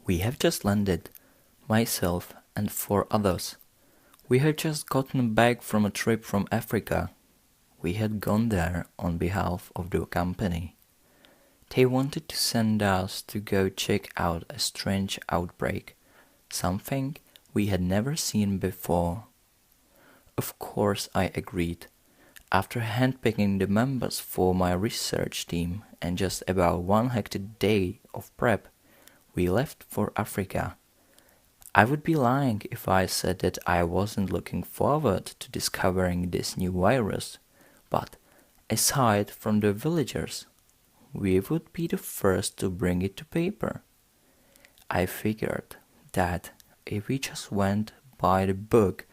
We have just landed, myself and 4 others. We had just gotten back from a trip from Africa. We had gone there on behalf of the company. They wanted to send us to go check out a strange outbreak, something we had never seen before. Of course I agreed. After handpicking the members for my research team and just about one hectic day of prep, we left for Africa. I would be lying if I said that I wasn't looking forward to discovering this new virus, but aside from the villagers, we would be the first to bring it to paper. I figured that if we just went by the book,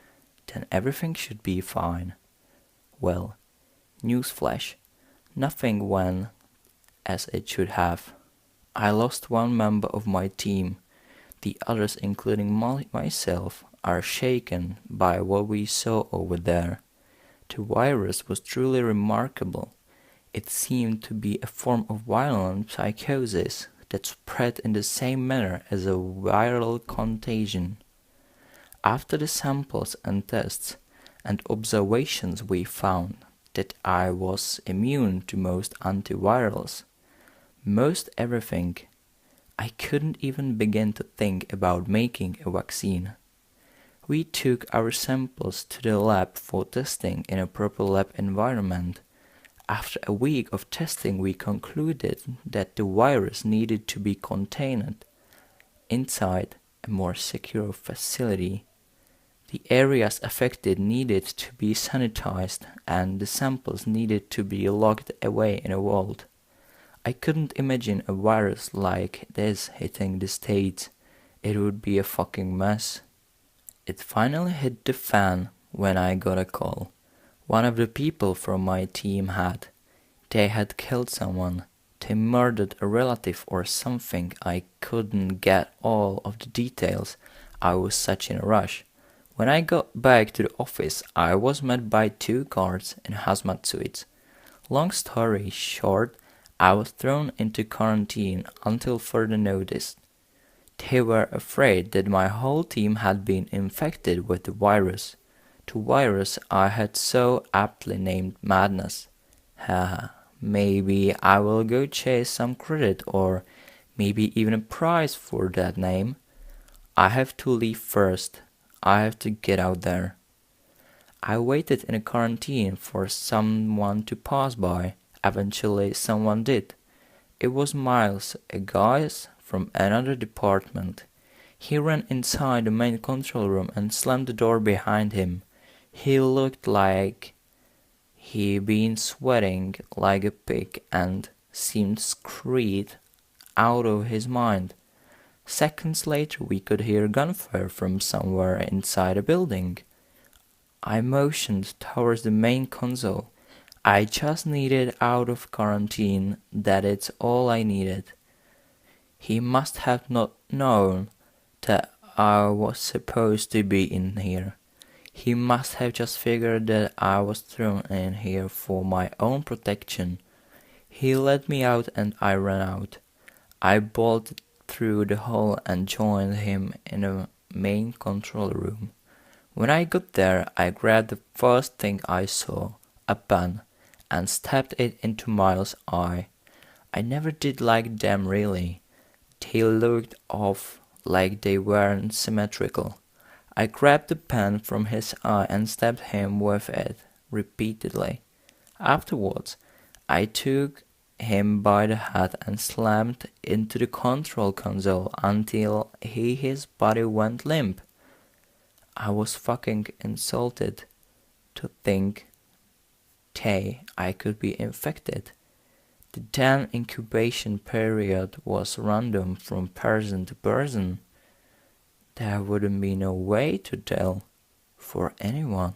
then everything should be fine. Well, newsflash, nothing went as it should have. I lost one member of my team. The others, including myself, are shaken by what we saw over there. The virus was truly remarkable. It seemed to be a form of violent psychosis that spread in the same manner as a viral contagion. After the samples and tests and observations, we found that I was immune to most antivirals, most everything. I couldn't even begin to think about making a vaccine. We took our samples to the lab for testing in a proper lab environment. After a week of testing, we concluded that the virus needed to be contained inside a more secure facility. The areas affected needed to be sanitized and the samples needed to be locked away in a vault. I couldn't imagine a virus like this hitting the States. It would be a fucking mess. It finally hit the fan when I got a call. One of the people from my team they had killed someone. They murdered a relative or something. I couldn't get all of the details. I was such in a rush. When I got back to the office, I was met by 2 guards in hazmat suits. Long story short, I was thrown into quarantine until further notice. They were afraid that my whole team had been infected with the virus I had so aptly named Madness. Haha, maybe I will go chase some credit or maybe even a prize for that name. I have to leave first. I have to get out there. I waited in a quarantine for someone to pass by. Eventually someone did. It was Miles, a guy from another department. He ran inside the main control room and slammed the door behind him. He looked like he'd been sweating like a pig and seemed scared out of his mind. Seconds later we could hear gunfire from somewhere inside the building. I motioned towards the main console. I just needed out of quarantine, that is all I needed. He must have not known that I was supposed to be in here. He must have just figured that I was thrown in here for my own protection. He let me out and I ran out. I bolted through the hall and joined him in the main control room. When I got there, I grabbed the first thing I saw, a pen, and stabbed it into Miles' eye. I never did like them really. They looked off like they weren't symmetrical. I grabbed the pen from his eye and stabbed him with it repeatedly. Afterwards, I took him by the head and slammed into the control console until his body went limp. I was fucking insulted to think I could be infected. The damn incubation period was random from person to person. There wouldn't be no way to tell for anyone.